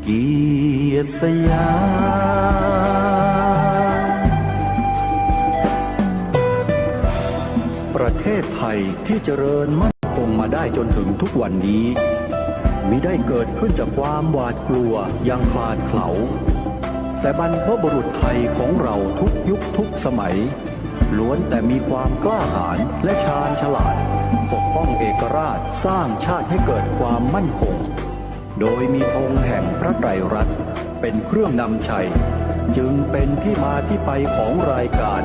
เกียรติสยามประเทศไทยที่เจริญมั่นคงมาได้จนถึงทุกวันนี้มิได้เกิดขึ้นจากความหวาดกลัวยังคลาดเขลาแต่บรรพบุรุษไทยของเราทุกยุคทุกสมัยล้วนแต่มีความกล้าหาญและชาญฉลาดปกป้องเอกราชสร้างชาติให้เกิดความมั่นคงโดยมีธงแห่งพระไตรรัตน์เป็นเครื่องนำชัยจึงเป็นที่มาที่ไปของรายการ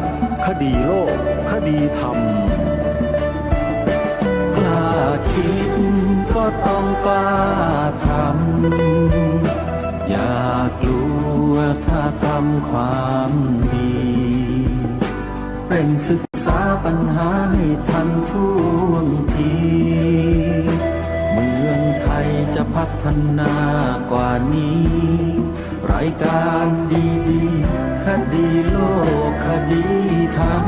คดีโลกคดีธรรมกล้าคิดก็ต้องกล้าทำอย่ากลัวถ้าทำความดีเป็นศึกษาปัญหาให้ทันท่วงทีเมืองไทยจะพัฒนากว่านี้รายการดีๆคดีโลกคดีธรรม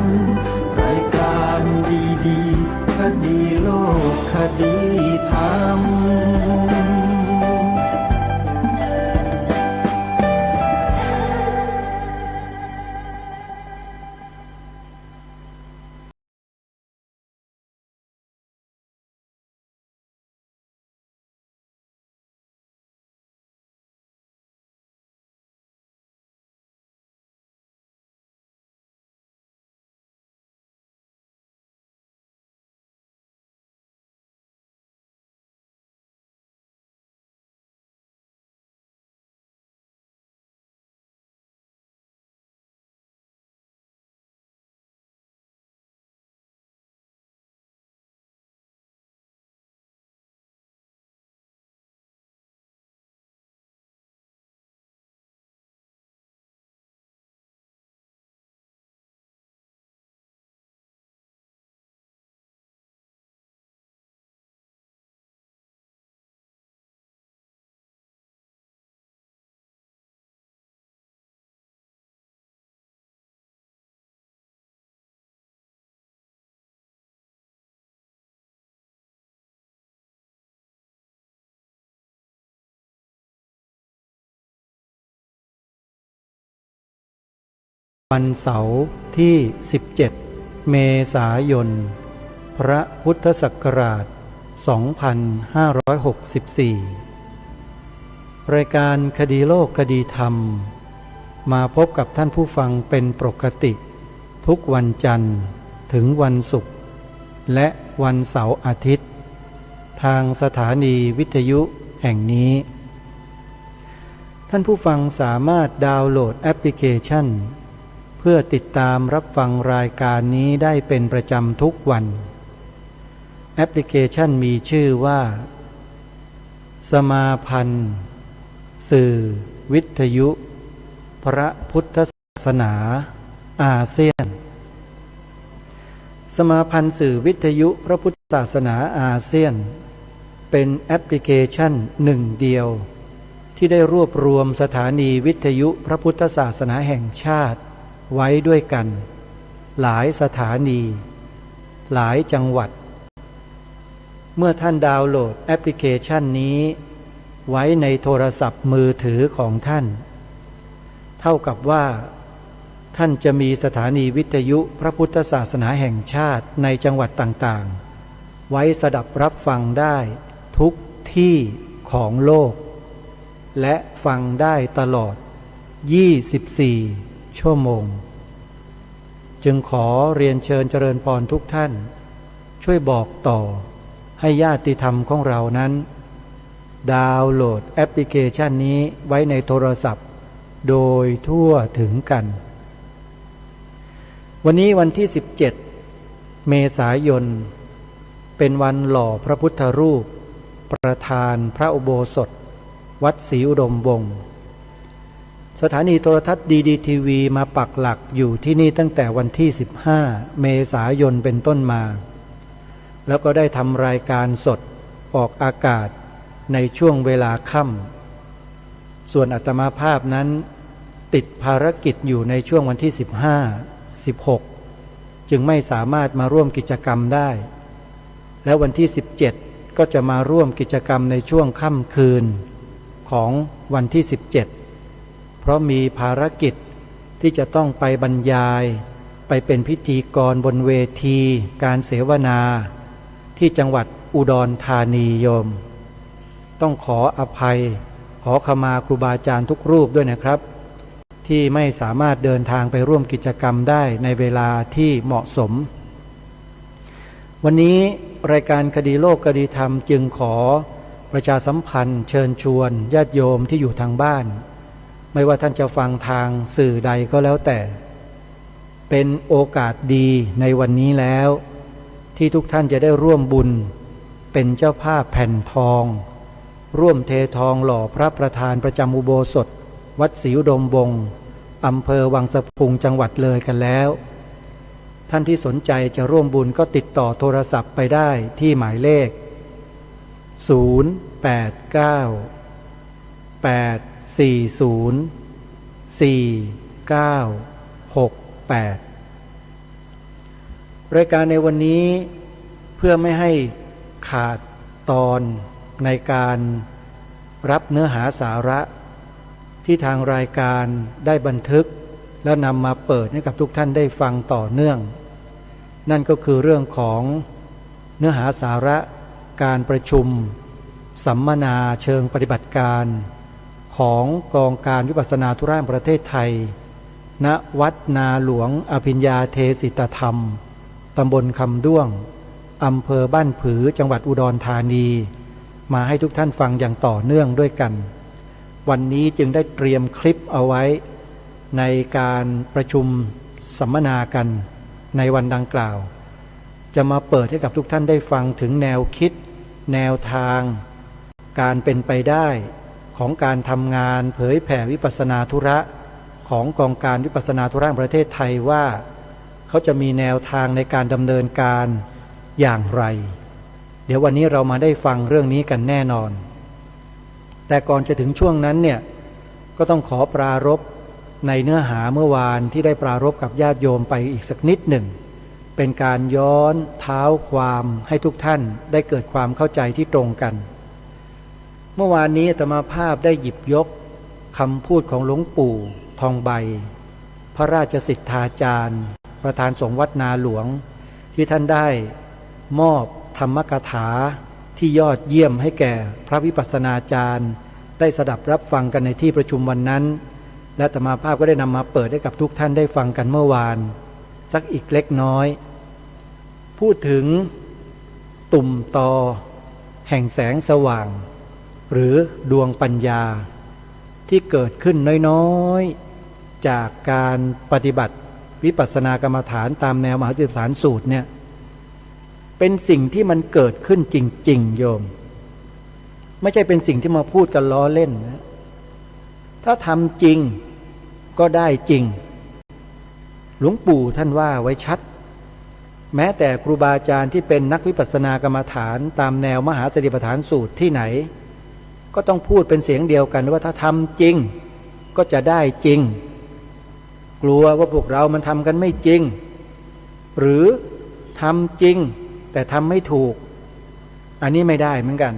รายการดีๆคดีโลกคดีธรรมวันเสาร์ที่ 17 เมษายน พระพุทธศักราช 2564 รายการคดีโลกคดีธรรมมาพบกับท่านผู้ฟังเป็นปกติทุกวันจันทร์ถึงวันศุกร์และวันเสาร์อาทิตย์ทางสถานีวิทยุแห่งนี้ท่านผู้ฟังสามารถดาวน์โหลดแอปพลิเคชันเพื่อติดตามรับฟังรายการนี้ได้เป็นประจำทุกวันแอปพลิเคชันมีชื่อว่าสมาพันธ์สื่อวิทยุพระพุทธศาสนาอาเซียนสมาพันธ์สื่อวิทยุพระพุทธศาสนาอาเซียนเป็นแอปพลิเคชันหนึ่งเดียวที่ได้รวบรวมสถานีวิทยุพระพุทธศาสนาแห่งชาติไว้ด้วยกันหลายสถานีหลายจังหวัดเมื่อท่านดาวน์โหลดแอปพลิเคชันนี้ไว้ในโทรศัพท์มือถือของท่านเท่ากับว่าท่านจะมีสถานีวิทยุพระพุทธศาสนาแห่งชาติในจังหวัดต่างๆไว้สดับรับฟังได้ทุกที่ของโลกและฟังได้ตลอด24 ชั่วโมงจึงขอเรียนเชิญเจริญพรทุกท่านช่วยบอกต่อให้ญาติธรรมของเรานั้นดาวน์โหลดแอปพลิเคชันนี้ไว้ในโทรศัพท์โดยทั่วถึงกันวันนี้วันที่17 เมษายนเป็นวันหล่อพระพุทธรูปประธานพระอุโบสถวัดศรีอุดมวงศ์สถานีโทรทัศน์ดีทีวีมาปักหลักอยู่ที่นี่ตั้งแต่วันที่15 เมษายนเป็นต้นมาแล้วก็ได้ทำรายการสดออกอากาศในช่วงเวลาค่ำส่วนอาตมาภาพนั้นติดภารกิจอยู่ในช่วงวันที่15 16จึงไม่สามารถมาร่วมกิจกรรมได้และวันที่17ก็จะมาร่วมกิจกรรมในช่วงค่ำคืนข ของวันที่17เพราะมีภารกิจที่จะต้องไปบรรยายไปเป็นพิธีกรบนเวทีการเสวนาที่จังหวัดอุดรธานีโยมต้องขออภัยขอขมาครูบาอาจารย์ทุกรูปด้วยนะครับที่ไม่สามารถเดินทางไปร่วมกิจกรรมได้ในเวลาที่เหมาะสมวันนี้รายการคดีโลกคดีธรรมจึงขอประชาสัมพันธ์เชิญชวนญาติโยมที่อยู่ทางบ้านไม่ว่าท่านจะฟังทางสื่อใดก็แล้วแต่เป็นโอกาสดีในวันนี้แล้วที่ทุกท่านจะได้ร่วมบุญเป็นเจ้าภาพแผ่นทองร่วมเททองหล่อพระประธานประจำอุโบสถวัดศรีอุดมวงศ์อำเภอวังสะพุงจังหวัดเลยกันแล้วท่านที่สนใจจะร่วมบุญก็ติดต่อโทรศัพท์ไปได้ที่หมายเลข089-840-4968รายการในวันนี้เพื่อไม่ให้ขาดตอนในการรับเนื้อหาสาระที่ทางรายการได้บันทึกและนำมาเปิดให้กับทุกท่านได้ฟังต่อเนื่องนั่นก็คือเรื่องของเนื้อหาสาระการประชุมสัมมนาเชิงปฏิบัติการของกองการวิปัสสนาธุระแห่งประเทศไทยณวัดนาหลวงอภิญญาเทศิตธรรมตำบลคำด้วงอำเภอบ้านผือจังหวัดอุดรธานีมาให้ทุกท่านฟังอย่างต่อเนื่องด้วยกันวันนี้จึงได้เตรียมคลิปเอาไว้ในการประชุมสัมมนากันในวันดังกล่าวจะมาเปิดให้กับทุกท่านได้ฟังถึงแนวคิดแนวทางการเป็นไปได้ของการทำงานเผยแผ่วิปัสสนาธุระของกองการวิปัสสนาธุระแห่งประเทศไทยว่าเขาจะมีแนวทางในการดำเนินการอย่างไรเดี๋ยววันนี้เรามาได้ฟังเรื่องนี้กันแน่นอนแต่ก่อนจะถึงช่วงนั้นเนี่ยก็ต้องขอปรารภในเนื้อหาเมื่อวานที่ได้ปรารภกับญาติโยมไปอีกสักนิดหนึ่งเป็นการย้อนเท้าความให้ทุกท่านได้เกิดความเข้าใจที่ตรงกันเมื่อวานนี้อาตมาภาพได้หยิบยกคำพูดของหลวงปู่ทองใบพระราชสิทธาจารย์ประธานสงฆ์วัดนาหลวงที่ท่านได้มอบธรรมกถาที่ยอดเยี่ยมให้แก่พระวิปัสสนาจารย์ได้สดับรับฟังกันในที่ประชุมวันนั้นและอาตมาภาพก็ได้นำมาเปิดให้กับทุกท่านได้ฟังกันเมื่อวานสักอีกเล็กน้อยพูดถึงตุ่มตอแห่งแสงสว่างหรือดวงปัญญาที่เกิดขึ้นน้อยๆจากการปฏิบัติวิปัสสนากรรมฐานตามแนวมหาสติปัฏฐานสูตรเนี่ยเป็นสิ่งที่มันเกิดขึ้นจริงๆโยมไม่ใช่เป็นสิ่งที่มาพูดกันล้อเล่นนะถ้าทำจริงก็ได้จริงหลวงปู่ท่านว่าไว้ชัดแม้แต่ครูบาอาจารย์ที่เป็นนักวิปัสสนากรรมฐานตามแนวมหาสติปัฏฐานสูตรที่ไหนก็ต้องพูดเป็นเสียงเดียวกันว่าถ้าทำจริงก็จะได้จริงกลัวว่าพวกเรามันทำกันไม่จริงหรือทำจริงแต่ทำไม่ถูกอันนี้ไม่ได้เหมือนกัน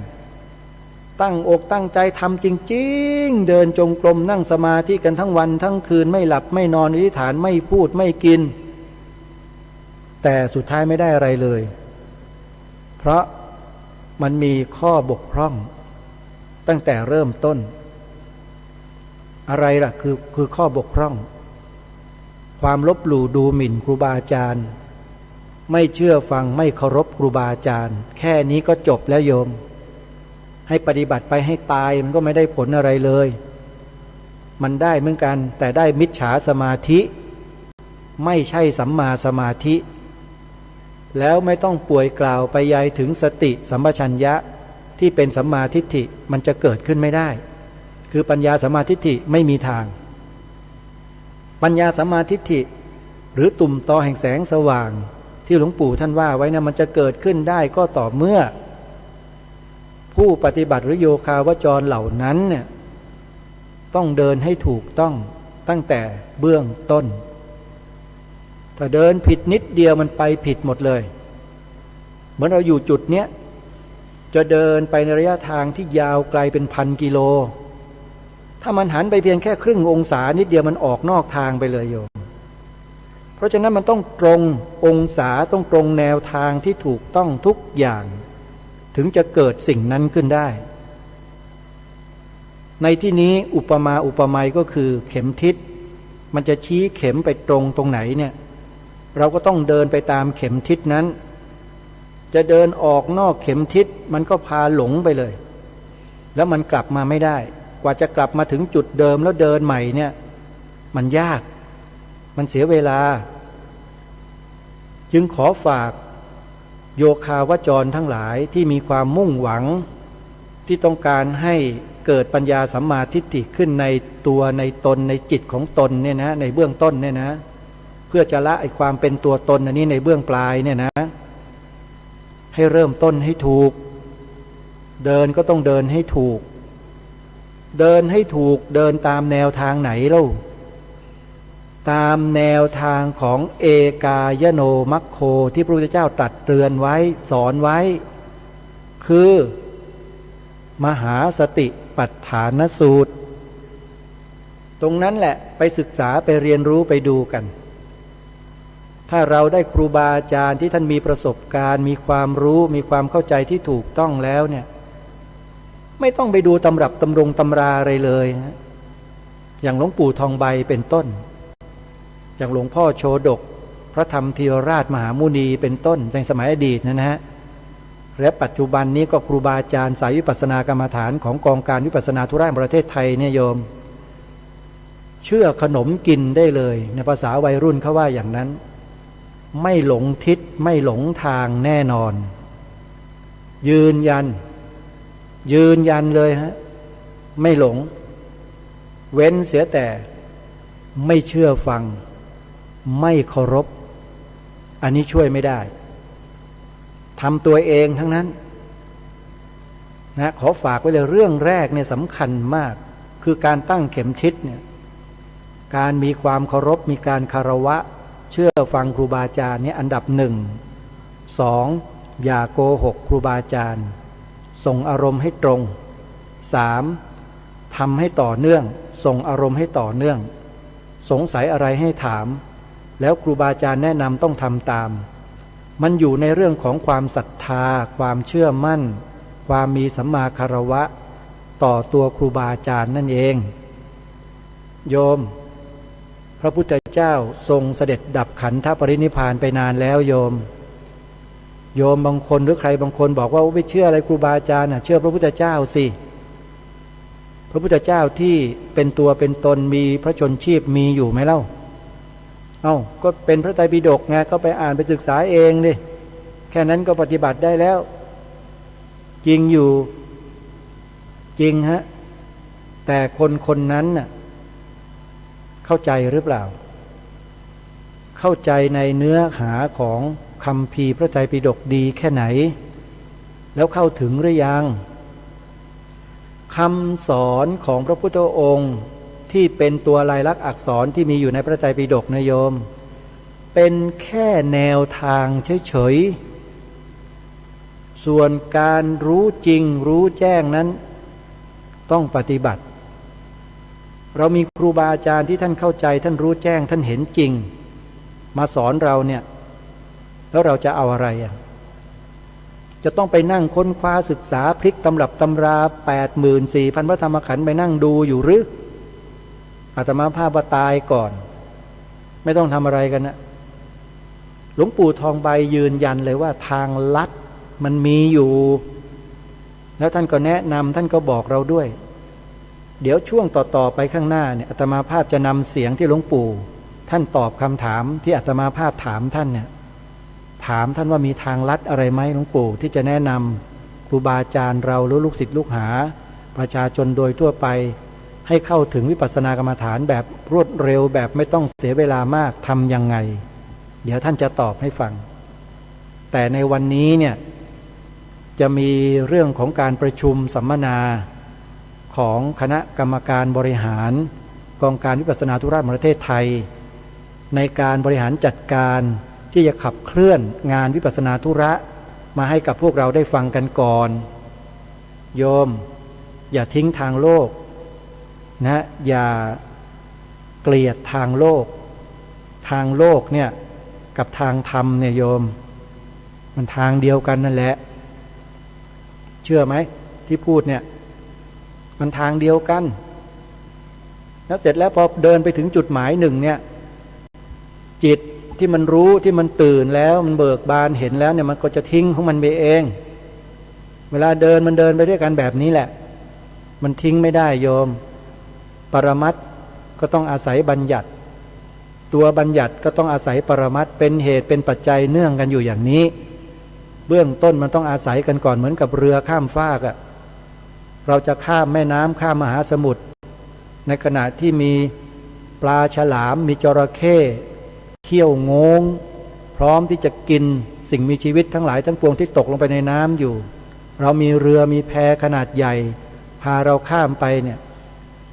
ตั้งอกตั้งใจทำจริงๆเดินจงกรมนั่งสมาธิกันทั้งวันทั้งคืนไม่หลับไม่นอนอธิษฐานไม่พูดไม่กินแต่สุดท้ายไม่ได้อะไรเลยเพราะมันมีข้อบกพร่องตั้งแต่เริ่มต้นอะไรล่ะคือข้อบกพร่องความลบหลู่ดูหมิ่นครูบาอาจารย์ไม่เชื่อฟังไม่เคารพครูบาอาจารย์แค่นี้ก็จบแล้วโยมให้ปฏิบัติไปให้ตายมันก็ไม่ได้ผลอะไรเลยมันได้เหมือนกันแต่ได้มิจฉาสมาธิไม่ใช่สัมมาสมาธิแล้วไม่ต้องป่วยกล่าวไปยายถึงสติสัมปชัญญะที่เป็นสัมมาทิฏฐิมันจะเกิดขึ้นไม่ได้คือปัญญาสัมมาทิฏฐิไม่มีทางปัญญาสัมมาทิฏฐิหรือตุ่มตอแห่งแสงสว่างที่หลวงปู่ท่านว่าไว้นะมันจะเกิดขึ้นได้ก็ต่อเมื่อผู้ปฏิบัติหรือโยคาวจรเหล่านั้นเนี่ยต้องเดินให้ถูกต้องตั้งแต่เบื้องต้นถ้าเดินผิดนิดเดียวมันไปผิดหมดเลยเหมือนเราอยู่จุดเนี้ยจะเดินไปในระยะทางที่ยาวไกลเป็น1,000 กิโล ถ้ามันหันไปเพียงแค่ครึ่งองศานิดเดียวมันออกนอกทางไปเลยโยมเพราะฉะนั้นมันต้องตรงองศาต้องตรงแนวทางที่ถูกต้องทุกอย่างถึงจะเกิดสิ่งนั้นขึ้นได้ในที่นี้อุปมาอุปไมยก็คือเข็มทิศมันจะชี้เข็มไปตรงไหนเนี่ยเราก็ต้องเดินไปตามเข็มทิศนั้นจะเดินออกนอกเข็มทิศมันก็พาหลงไปเลยแล้วมันกลับมาไม่ได้กว่าจะกลับมาถึงจุดเดิมแล้วเดินใหม่เนี่ยมันยากมันเสียเวลาจึงขอฝากโยคาวจรทั้งหลายที่มีความมุ่งหวังที่ต้องการให้เกิดปัญญาสัมมาทิฏฐิขึ้นในตัวในตนในจิตของตนเนี่ยนะในเบื้องต้นเนี่ยนะเพื่อจะละไอ้ความเป็นตัวตนอันนี้ในเบื้องปลายเนี่ยนะให้เริ่มต้นให้ถูกเดินก็ต้องเดินให้ถูกเดินให้ถูกเดินตามแนวทางไหนเล่าตามแนวทางของเอกายโนมัคโคที่พระพุทธเจ้าตรัสเตือนไว้สอนไว้คือมหาสติปัฏฐานสูตรตรงนั้นแหละไปศึกษาไปเรียนรู้ไปดูกันถ้าเราได้ครูบาอาจารย์ที่ท่านมีประสบการณ์มีความรู้มีความเข้าใจที่ถูกต้องแล้วเนี่ยไม่ต้องไปดูตำรับตำราอะไรเลยอย่างหลวงปู่ทองใบเป็นต้นอย่างหลวงพ่อโชดกพระธรรมธีรราชมหามุนีเป็นต้นในสมัยอดีตนะฮะและปัจจุบันนี้ก็ครูบาอาจารย์สายวิปัสสนากรรมฐานของกองการวิปัสสนาธุระแห่งประเทศไทยเนี่ยโยมเชื่อขนมกินได้เลยในภาษาวัยรุ่นเขาว่าอย่างนั้นไม่หลงทิศไม่หลงทางแน่นอนยืนยันเลยฮะไม่หลงเว้นเสียแต่ไม่เชื่อฟังไม่เคารพอันนี้ช่วยไม่ได้ทำตัวเองทั้งนั้นนะขอฝากไว้เลยเรื่องแรกเนี่ยสำคัญมากคือการตั้งเข็มทิศเนี่ยการมีความเคารพมีการคารวะเชื่อฟังครูบาอาจารย์เนี่ยอันดับ1 2อย่าโกหกครูบาอาจารย์ส่งอารมณ์ให้ตรง3ทำให้ต่อเนื่องส่งอารมณ์ให้ต่อเนื่องสงสัยอะไรให้ถามแล้วครูบาอาจารย์แนะนำต้องทำตามมันอยู่ในเรื่องของความศรัทธาความเชื่อมั่นความมีสัมมาคารวะต่อตัวครูบาอาจารย์นั่นเองโยมพระพุทธเจ้าทรงเสด็จดับขันธปรินิพพานไปนานแล้วโยมบางคนหรือใครบางคนบอกว่าไม่เชื่ออะไรครูบาอาจารย์เชื่อพระพุทธเจ้าสิพระพุทธเจ้าที่เป็นตัวเป็นตนมีพระชนชีพมีอยู่ไหมเล่าก็เป็นพระไตรปิฎกไงก็ไปอ่านไปศึกษาเองดิแค่นั้นก็ปฏิบัติได้แล้วจริงอยู่จริงฮะแต่คนนั้นน่ะเข้าใจหรือเปล่าเข้าใจในเนื้อหาของคัมภีร์พระไตรปิฎกดีแค่ไหนแล้วเข้าถึงหรือยังคำสอนของพระพุทธองค์ที่เป็นตัวลายลักษณ์อักษรที่มีอยู่ในพระไตรปิฎกนะโยมเป็นแค่แนวทางเฉยๆส่วนการรู้จริงรู้แจ้งนั้นต้องปฏิบัติเรามีครูบาอาจารย์ที่ท่านเข้าใจท่านรู้แจ้งท่านเห็นจริงมาสอนเราเนี่ยแล้วเราจะเอาอะไรจะต้องไปนั่งค้นคว้าศึกษาพลิกตำรับตำรา 84,000 พระธรรมขันธ์ไปนั่งดูอยู่หรืออาตมาภาพว่าตายก่อนไม่ต้องทำอะไรกันนะหลวงปู่ทองใบยืนยันเลยว่าทางลัดมันมีอยู่แล้วท่านก็แนะนำท่านก็บอกเราด้วยเดี๋ยวช่วงต่อๆไปข้างหน้าเนี่ยอาตมาภาพจะนำเสียงที่หลวงปู่ท่านตอบคำถามที่อาตมาภาพถามท่านเนี่ยถามท่านว่ามีทางลัดอะไรไหมหลวงปู่ที่จะแนะนำครูบาอาจารย์เราหรือลูกศิษย์ลูกหาประชาชนโดยทั่วไปให้เข้าถึงวิปัสสนากรรมฐานแบบรวดเร็วแบบไม่ต้องเสียเวลามากทำยังไงเดี๋ยวท่านจะตอบให้ฟังแต่ในวันนี้เนี่ยจะมีเรื่องของการประชุมสัมมนาของคณะกรรมการบริหารกองการวิปัสสนาธุระแห่งประเทศไทยในการบริหารจัดการที่จะขับเคลื่อนงานวิปัสสนาธุระมาให้กับพวกเราได้ฟังกันก่อนโยมอย่าทิ้งทางโลก นะอย่าเกลียดทางโลกเนี่ยกับทางธรรมเนี่ยโยมมันทางเดียวกันนั่นแหละเชื่อไหมที่พูดเนี่ยมันทางเดียวกันแล้วเสร็จแล้วพอเดินไปถึงจุดหมายหนึ่งเนี่ยจิตที่มันรู้ที่มันตื่นแล้วมันเบิกบานเห็นแล้วเนี่ยมันก็จะทิ้งของมันไปเองเวลาเดินมันเดินไปด้วยกันแบบนี้แหละมันทิ้งไม่ได้โยมปรมัตถ์ก็ต้องอาศัยบัญญัติตัวบัญญัติก็ต้องอาศัยปรมัตถ์เป็นเหตุเป็นปัจจัยเนื่องกันอยู่อย่างนี้เบื้องต้นมันต้องอาศัยกันก่อนเหมือนกับเรือข้ามฟากอะเราจะข้ามแม่น้ำข้ามมหาสมุทรในขณะที่มีปลาฉลามมีจระเข้เขี้ยวโง้งพร้อมที่จะกินสิ่งมีชีวิตทั้งหลายทั้งปวงที่ตกลงไปในน้ำอยู่เรามีเรือมีแพขนาดใหญ่พาเราข้ามไปเนี่ย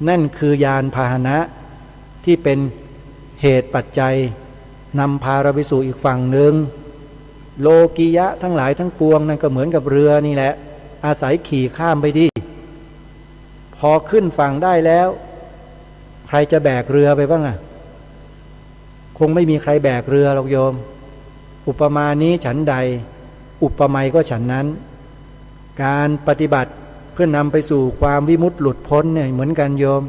นั่นคือยานพาหนะที่เป็นเหตุปัจจัยนำพาเราไปสู่อีกฝั่งหนึ่งโลกิยะทั้งหลายทั้งปวงนั่นก็เหมือนกับเรือนี่แหละอาศัยขี่ข้ามไปดิพอขึ้นฝั่งได้แล้วใครจะแบกเรือไปบ้างอ่ะคงไม่มีใครแบกเรือหรอกโยมอุปมานี้ฉันใดอุปไมยก็ฉันนั้นการปฏิบัติเพื่อนำไปสู่ความวิมุตติหลุดพ้นเนี่ยเหมือนกันโยม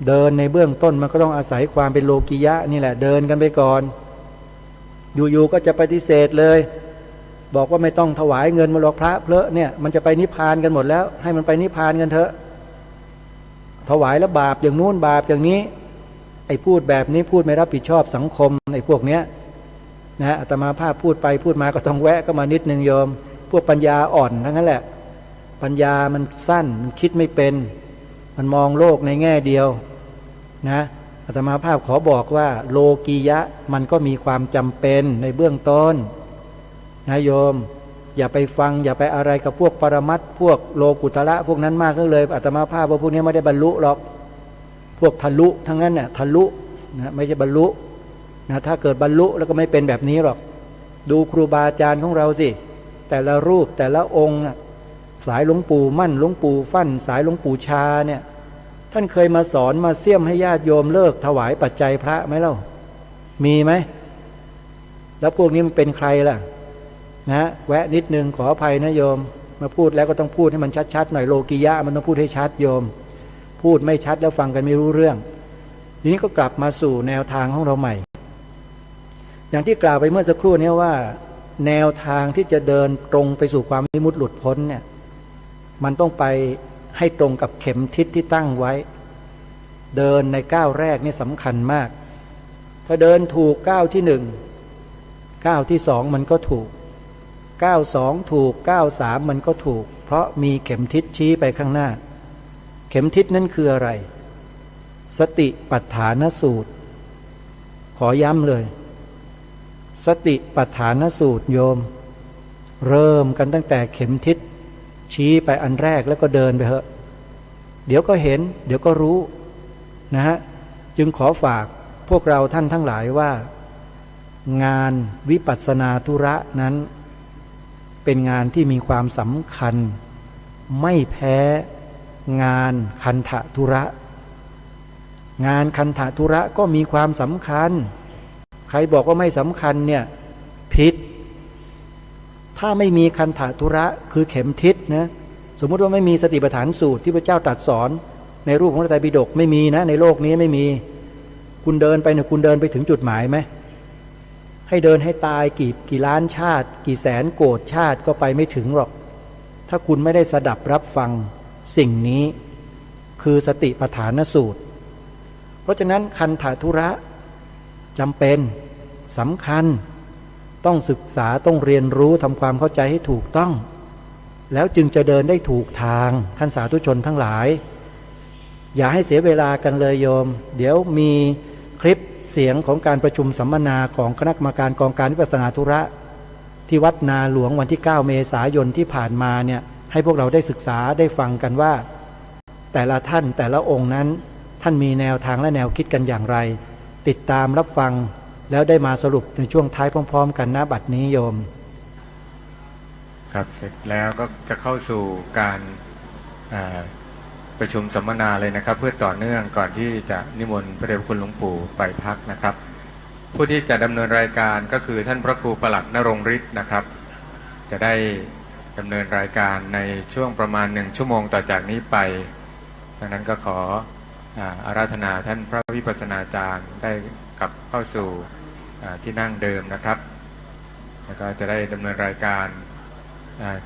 เดินในเบื้องต้นมันก็ต้องอาศัยความเป็นโลกิยะนี่แหละเดินกันไปก่อนอยู่ๆก็จะปฏิเสธเลยบอกว่าไม่ต้องถวายเงินมาหรอกพระเพลอะเนี่ยมันจะไปนิพพานกันหมดแล้วให้มันไปนิพพานกันเถอะถวายแล้วบาปอย่างนู้นบาปอย่างนี้ไอ้พูดแบบนี้พูดไม่รับผิดชอบสังคมไอ้พวกเนี้ยนะอาตมาภาพพูดไปพูดมาก็ต้องแวะก็มานิดนึงโยมพวกปัญญาอ่อนทั้งนั้นแหละปัญญามันสั้นมันคิดไม่เป็นมันมองโลกในแง่เดียวนะอาตมาภาพขอบอกว่าโลกียะมันก็มีความจำเป็นในเบื้องต้นนะโยมอย่าไปฟังอย่าไปอะไรกับพวกปรมัตถ์พวกโลกุตระพวกนั้นมากก็เลยอาตมาภาพว่าพวกนี้ไม่ได้บรรลุหรอกพวกทะลุทั้งนั้นน่ะทะลุนะไม่ใช่บรรลุนะถ้าเกิดบรรลุแล้วก็ไม่เป็นแบบนี้หรอกดูครูบาอาจารย์ของเราสิแต่ละรูปแต่ละองค์นะสายหลวงปู่มั่นหลวงปู่ฟั่นสายหลวงปู่ชาเนี่ยท่านเคยมาสอนมาเสี่ยมให้ญาติโยมเลิกถวายปัจจัยพระไหมเล่ามีไหมแล้วพวกนี้มันเป็นใครล่ะนะแวะนิดนึงขออภัยนะโยมมาพูดแล้วก็ต้องพูดให้มันชัดๆหน่อยโลกิยะมันต้องพูดให้ชัดโยมพูดไม่ชัดแล้วฟังกันไม่รู้เรื่องทีนี้ก็กลับมาสู่แนวทางของเราใหม่อย่างที่กล่าวไปเมื่อสักครู่นี้ว่าแนวทางที่จะเดินตรงไปสู่ความวิมุตติหลุดพ้นเนี่ยมันต้องไปให้ตรงกับเข็มทิศที่ตั้งไว้เดินในก้าวแรกนี่สำคัญมากถ้าเดินถูกก้าวที่หนึ่งก้าวที่สองมันก็ถูกก้าวสองถูกก้าวสามมันก็ถูกเพราะมีเข็มทิศชี้ไปข้างหน้าเข็มทิศนั้นคืออะไรสติปัฏฐานสูตรขอย้ำเลยสติปัฏฐานสูตรโยมเริ่มกันตั้งแต่เข็มทิศชี้ไปอันแรกแล้วก็เดินไปเถอะเดี๋ยวก็เห็นเดี๋ยวก็รู้นะฮะจึงขอฝากพวกเราท่านทั้งหลายว่างานวิปัสสนาธุระนั้นเป็นงานที่มีความสำคัญไม่แพ้งานคันธธุระงานคันธธุระก็มีความสำคัญใครบอกว่าไม่สำคัญเนี่ยผิดถ้าไม่มีคันธธุระคือเข็มทิศนะสมมุติว่าไม่มีสติปัฏฐานสูตรที่พระเจ้าตรัสสอนในรูปของพระไตรปิฎกไม่มีนะในโลกนี้ไม่มีคุณเดินไปเนี่ยคุณเดินไปถึงจุดหมายไหมให้เดินให้ตายกี่ล้านชาติกี่แสนโกฏชาติก็ไปไม่ถึงหรอกถ้าคุณไม่ได้สดับรับฟังสิ่งนี้คือสติปัฏฐานสูตรเพราะฉะนั้นคันธธุระจำเป็นสำคัญต้องศึกษาต้องเรียนรู้ทำความเข้าใจให้ถูกต้องแล้วจึงจะเดินได้ถูกทางท่านสาธุชนทั้งหลายอย่าให้เสียเวลากันเลยโยมเดี๋ยวมีคลิปเสียงของการประชุมสัมมนาของคณะกรรมการกองการวิปัสสนาธุระที่วัดนาหลวงวันที่9 เมษายนที่ผ่านมาเนี่ยให้พวกเราได้ศึกษาได้ฟังกันว่าแต่ละท่านแต่ละองค์นั้นท่านมีแนวทางและแนวคิดกันอย่างไรติดตามรับฟังแล้วได้มาสรุปในช่วงท้ายพร้อมๆกันณบัดนี้โยมครับเสร็จแล้วก็จะเข้าสู่การ ประชุมสัมมนาเลยนะครับ เพื่อต่อเนื่องก่อนที่จะนิมนต์พระเดชพระคุณหลวงปู่ไปพักนะครับผู้ที่จะดำเนินรายการก็คือท่านพระครูปลัดณรงค์ฤทธิ์นะครับจะได้ดำเนินรายการในช่วงประมาณ1 ชั่วโมงต่อจากนี้ไปดังนั้นก็ขออาราธนาท่านพระวิปัสสนาจารย์ได้กลับเข้าสู่ที่นั่งเดิมนะครับแล้วก็จะได้ดำเนินรายการ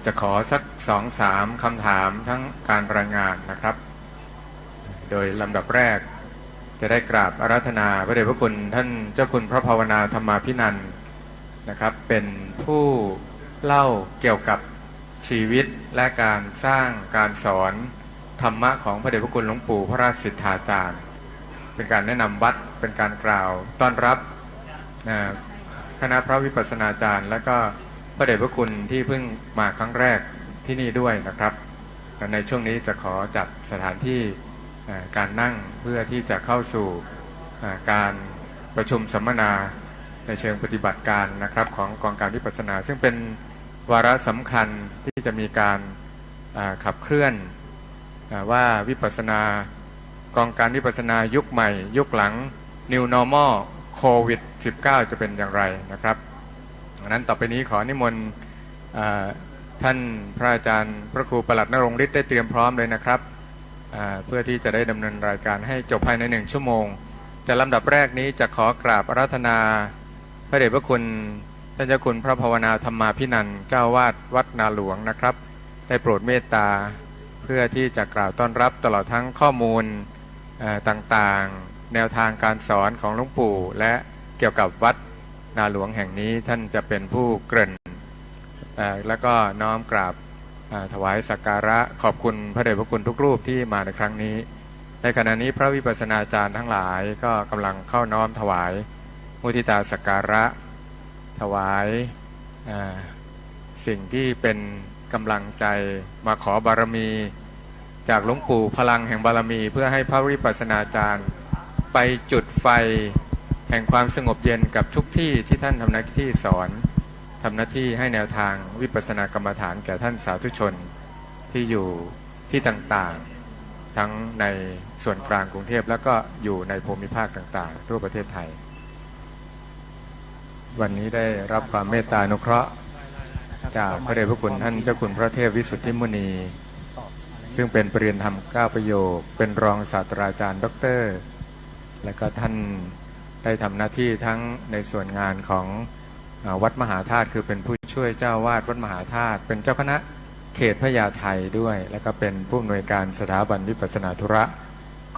จะขอสัก2-3 คำถามทั้งการรายงานนะครับโดยลำดับแรกจะได้กราบอาราธนาพระเดชพระคุณท่านเจ้าคุณพระภาวนาธรรมาภินันท์นะครับเป็นผู้เล่าเกี่ยวกับชีวิตและการสร้างการสอนธรรมะของพระเดชพระคุณหลวงปู่พระราชสิทธาจารย์เป็นการแนะนำวัดเป็นการกล่าวต้อนรับคณะพระวิปัสสนาจารย์และก็พระเดชพระคุณที่เพิ่งมาครั้งแรกที่นี่ด้วยนะครับในช่วงนี้จะขอจัดสถานที่การนั่งเพื่อที่จะเข้าสู่การประชุมสัมมนาในเชิงปฏิบัติการนะครับของกองการวิปัสสนาซึ่งเป็นวาระสำคัญที่จะมีการขับเคลื่อนว่าวิปัสสนากองการวิปัสสนายุคใหม่ยุคหลัง New Normal โควิด -19 จะเป็นอย่างไรนะครับดังนั้นต่อไปนี้ขอนิมนต์ท่านพระอาจารย์พระครูปลัดณรงค์ฤทธิ์ได้เตรียมพร้อมเลยนะครับเพื่อที่จะได้ดำเนินรายการให้จบภายใน1 ชั่วโมงแต่ลำดับแรกนี้จะขอกราบอาราธนาพระเดชพระคุณท่านเจ้าคุณพระภาวนาธรรมาภินันท์เจ้าวาดวัดนาหลวงนะครับได้โปรดเมตตาเพื่อที่จะกล่าวต้อนรับตลอดทั้งข้อมูลต่างๆแนวทางการสอนของหลวงปู่และเกี่ยวกับวัดนาหลวงแห่งนี้ท่านจะเป็นผู้เกริ่นแล้วก็น้อมกราบถวายสักการะขอบคุณพระเดชพระคุณทุกรูปที่มาในครั้งนี้ในขณะนี้พระวิปัสสนาจารย์ทั้งหลายก็กำลังเข้าน้อมถวายมุทิตาสักการะถวายสิ่งที่เป็นกำลังใจมาขอบารมีจากหลวงปู่พลังแห่งบารมีเพื่อให้พระวิปัสสนาจารย์ไปจุดไฟแห่งความสงบเย็นกับทุกที่ที่ท่านทำหน้าที่สอนทำหน้าที่ให้แนวทางวิปัสสนากรรมฐานแก่ท่านสาธุชนที่อยู่ที่ต่างๆทั้งในส่วนกลางกรุงเทพแล้วก็อยู่ในภูมิภาคต่างๆทั่วประเทศไทยวันนี้ได้รับความเมตตาอนุเคราะห์จากพระเดชพระคุณท่านเจ้าคุณพระเทพวิสุทธิมุนีซึ่งเป็นปริญญาธรรม9 ประโยคเป็นรองศาสตราจารย์ด็อกเตอร์และก็ท่านได้ทำหน้าที่ทั้งในส่วนงานของวัดมหาธาตุคือเป็นผู้ช่วยเจ้าวาดวัดมหาธาตุเป็นเจ้าคณะเขตพญาไทด้วยและก็เป็นผู้อำนวยการสถาบันวิปัสสนาธุระ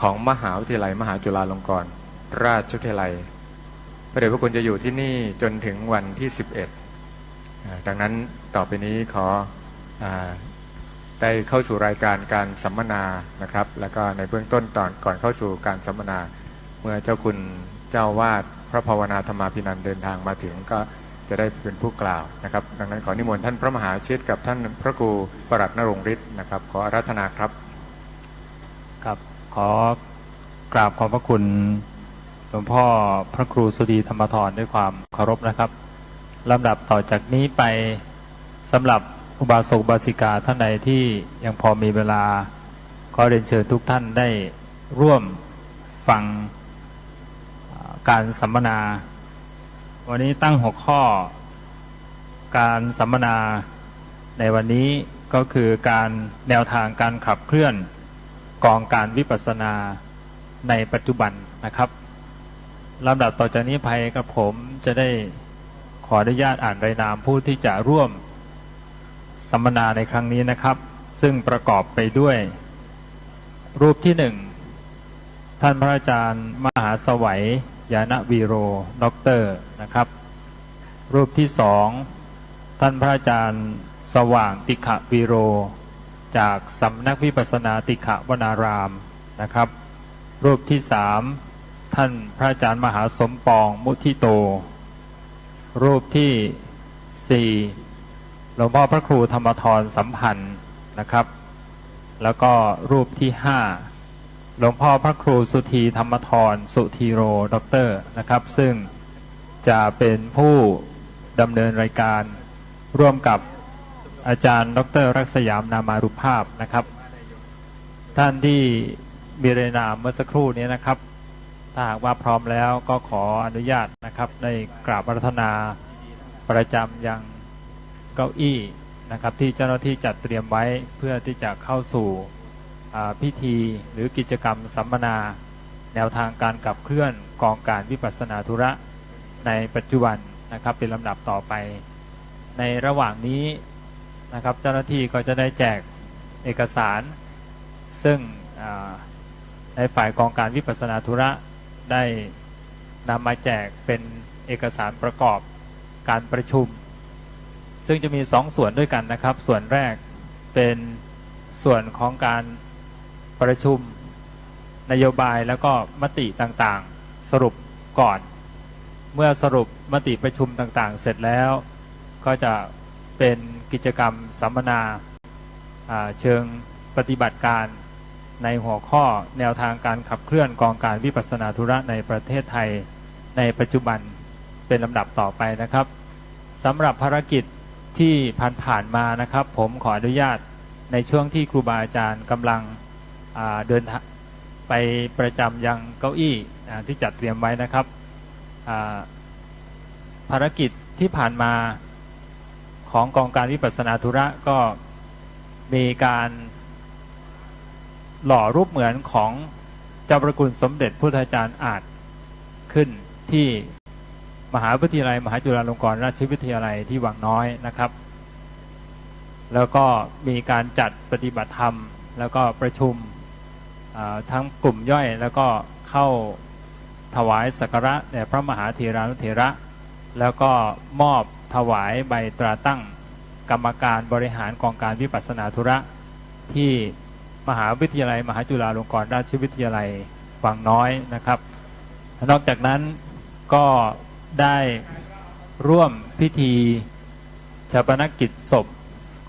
ของมหาวิทยาลัยมหาจุฬาลงกรณราชวิทยาลัยพระเดชพระคุณจะอยู่ที่นี่จนถึงวันที่11ดังนั้นต่อไปนี้ขอได้เข้าสู่รายการการสัมมนานะครับแล้วก็ในเบื้องต้นก่อนเข้าสู่การสัมมนาเมื่อเจ้าคุณเจ้าวาดพระภาวนาธรรมาภินันท์เดินทางมาถึงก็จะได้เป็นผู้กล่าวนะครับดังนั้นขอนิมนต์ท่านพระมหาชิตกับท่านพระครูปลัดณรงค์ฤทธิ์นะครับขออาราธนาครับครับขอกราบขอบพระคุณหลวงพ่อพระครูสุดีธรรมธรด้วยความเคารพนะครับลำดับต่อจากนี้ไปสำหรับอุบาสกอุบาสิกาท่านใดที่ยังพอมีเวลาขอเรียนเชิญทุกท่านได้ร่วมฟังการสัมมนาวันนี้ตั้งหัวข้อการสัมมนาในวันนี้ก็คือการแนวทางการขับเคลื่อนกองการวิปัสสนาในปัจจุบันนะครับลำดับต่อจากนี้ไปกับผมจะได้ขออนุญาตอ่านรายนามผู้ที่จะร่วมสัมมนาในครั้งนี้นะครับซึ่งประกอบไปด้วยรูปที่1ท่านพระอาจารย์มหาสวัยยานวีโรด็อกเตอร์นะครับรูปที่2ท่านพระอาจารย์สว่างติขะวีโรจากสำนักวิปัสสนาติขะวนารามนะครับรูปที่3ท่านพระอาจารย์มหาสมปองมุทิโตรูปที่4หลวงพ่อพระครูธรรมธรสัมพันธ์นะครับแล้วก็รูปที่5หลวงพ่อพระครูสุธีธรรมธรสุธีโรด็อกเตอร์นะครับซึ่งจะเป็นผู้ดำเนินรายการร่วมกับอาจารย์ดร.รักษยามนามารุภาพนะครับ ท่านที่มีรายนามเมื่อสักครู่นี้นะครับถ้าหากว่าพร้อมแล้วก็ขออนุญาตนะครับได้กราบอาราธนาประจำยังเก้าอี้นะครับที่เจ้าหน้าที่จัดเตรียมไว้เพื่อที่จะเข้าสู่พิธีหรือกิจกรรมสัมมนาแนวทางการขับเคลื่อนกองการวิปัสสนาธุระในปัจจุบันนะครับเป็นลำดับต่อไปในระหว่างนี้นะครับเจ้าหน้าที่ก็จะได้แจกเอกสารซึ่งในฝ่ายกองการวิปัสสนาธุระได้นำมาแจกเป็นเอกสารประกอบการประชุมซึ่งจะมี2ส่วนด้วยกันนะครับส่วนแรกเป็นส่วนของการประชุมนโยบายแล้วก็มติต่างๆสรุปก่อนเมื่อสรุปมติประชุมต่างๆเสร็จแล้วก็จะเป็นกิจกรรมสัมมนาเชิงปฏิบัติการในหัวข้อแนวทางการขับเคลื่อนกองการวิปัสสนาธุระในประเทศไทยในปัจจุบันเป็นลำดับต่อไปนะครับสำหรับภารกิจที่ผ่านมานะครับผมขออนุญาตในช่วงที่ครูบาอาจารย์กำลังเดินไปประจำยังเก้าอี้ที่จัดเตรียมไว้นะครับภารกิจที่ผ่านมาของกองการวิปัสสนาธุระก็มีการหล่อรูปเหมือนของเจ้าประคุณสมเด็จพุทธาจารย์อาจขึ้นที่มหาวิทยาลัยมหาจุฬาลงกรณราชวิทยาลัยที่วังน้อยนะครับแล้วก็มีการจัดปฏิบัติธรรมแล้วก็ประชุมทั้งกลุ่มย่อยแล้วก็เข้าถวายสักการะแด่พระมหาเถรานุเถระแล้วก็มอบถวายใบตราตั้งกรรมการบริหารกองการวิปัสสนาธุระที่มหาวิทยาลัยมหาจุฬาลงกรณราชวิทยาลัยวังน้อยนะครับนอกจากนั้นก็ได้ร่วมพิธีฌาปนกิจศพ